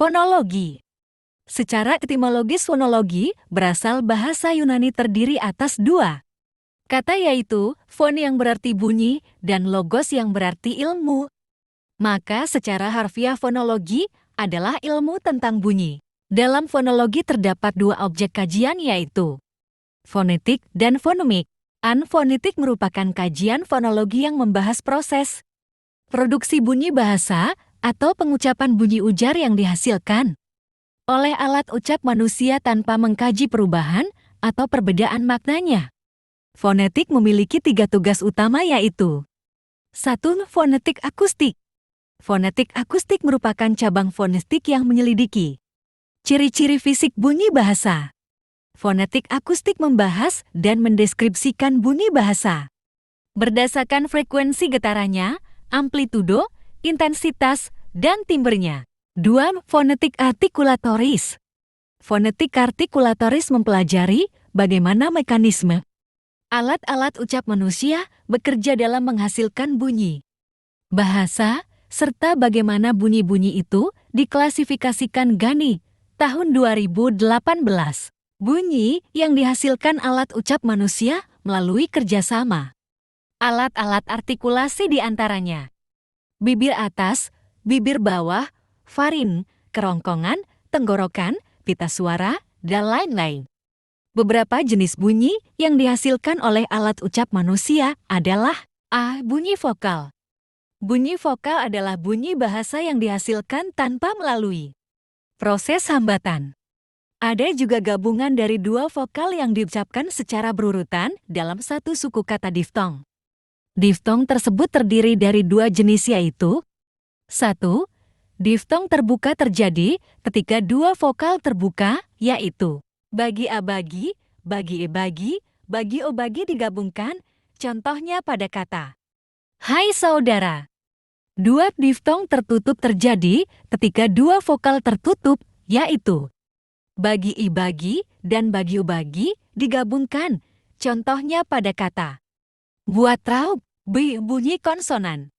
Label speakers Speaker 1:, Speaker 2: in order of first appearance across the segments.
Speaker 1: Fonologi. Secara etimologis fonologi berasal bahasa Yunani terdiri atas dua kata, yaitu fon yang berarti bunyi dan logos yang berarti ilmu. Maka secara harfiah fonologi adalah ilmu tentang bunyi. Dalam fonologi terdapat dua objek kajian, yaitu fonetik dan fonemik. Fonetik merupakan kajian fonologi yang membahas proses produksi bunyi bahasa atau pengucapan bunyi ujar yang dihasilkan oleh alat ucap manusia tanpa mengkaji perubahan atau perbedaan maknanya. Fonetik memiliki 3 tugas utama, yaitu 1. Fonetik akustik. Fonetik akustik merupakan cabang fonetik yang menyelidiki ciri-ciri fisik bunyi bahasa. Fonetik akustik membahas dan mendeskripsikan bunyi bahasa berdasarkan frekuensi getarannya, amplitudo, intensitas, dan timbrenya. 2. Fonetik artikulatoris. Fonetik artikulatoris mempelajari bagaimana mekanisme alat-alat ucap manusia bekerja dalam menghasilkan bunyi bahasa, serta bagaimana bunyi-bunyi itu diklasifikasikan GANI tahun 2018. Bunyi yang dihasilkan alat ucap manusia melalui kerjasama alat-alat artikulasi diantaranya bibir atas, bibir bawah, farin, kerongkongan, tenggorokan, pita suara, dan lain-lain. Beberapa jenis bunyi yang dihasilkan oleh alat ucap manusia adalah A. Bunyi vokal. Bunyi vokal adalah bunyi bahasa yang dihasilkan tanpa melalui proses hambatan. Ada juga gabungan dari dua vokal yang diucapkan secara berurutan dalam satu suku kata diftong. Diftong tersebut terdiri dari dua jenis, yaitu 1. Diftong terbuka terjadi ketika dua vokal terbuka, yaitu bagi A bagi, bagi E bagi, bagi O bagi digabungkan, contohnya pada kata hai saudara. 2. Diftong tertutup terjadi ketika dua vokal tertutup, yaitu bagi I bagi dan bagi O bagi digabungkan, contohnya pada kata buat raub. B. Bunyi konsonan.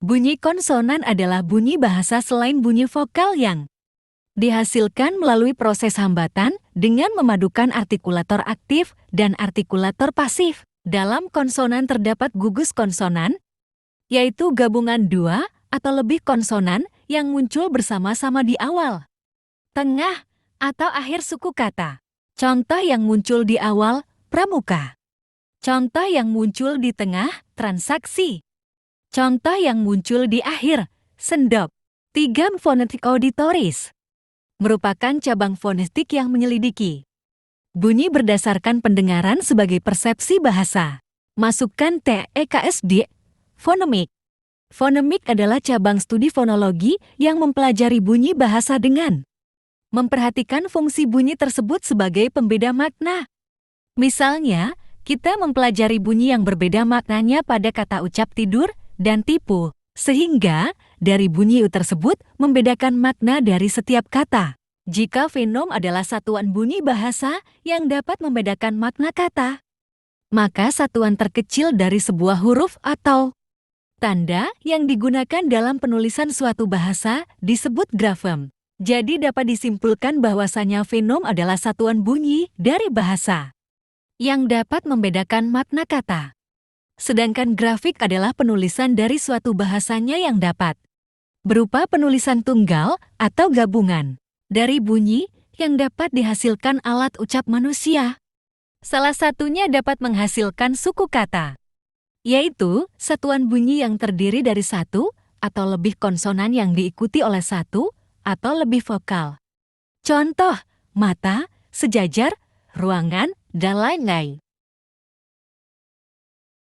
Speaker 1: Bunyi konsonan adalah bunyi bahasa selain bunyi vokal yang dihasilkan melalui proses hambatan dengan memadukan artikulator aktif dan artikulator pasif. Dalam konsonan terdapat gugus konsonan, yaitu gabungan dua atau lebih konsonan yang muncul bersama-sama di awal, tengah, atau akhir suku kata. Contoh yang muncul di awal, pramuka. Contoh yang muncul di tengah, transaksi. Contoh yang muncul di akhir, sendok. 3. Fonetik auditoris merupakan cabang fonetik yang menyelidiki bunyi berdasarkan pendengaran sebagai persepsi bahasa. Masukkan TEKSD. Fonemik. Fonemik adalah cabang studi fonologi yang mempelajari bunyi bahasa dengan memperhatikan fungsi bunyi tersebut sebagai pembeda makna. Misalnya, kita mempelajari bunyi yang berbeda maknanya pada kata ucap tidur dan tipu, sehingga dari bunyi tersebut membedakan makna dari setiap kata. Jika fenom adalah satuan bunyi bahasa yang dapat membedakan makna kata, maka satuan terkecil dari sebuah huruf atau tanda yang digunakan dalam penulisan suatu bahasa disebut grafem. Jadi dapat disimpulkan bahwasanya fenom adalah satuan bunyi dari bahasa yang dapat membedakan makna kata. Sedangkan grafik adalah penulisan dari suatu bahasanya yang dapat berupa penulisan tunggal atau gabungan dari bunyi yang dapat dihasilkan alat ucap manusia. Salah satunya dapat menghasilkan suku kata, yaitu satuan bunyi yang terdiri dari satu atau lebih konsonan yang diikuti oleh satu atau lebih vokal. Contoh, mata, sejajar, ruangan, dan lain-lain.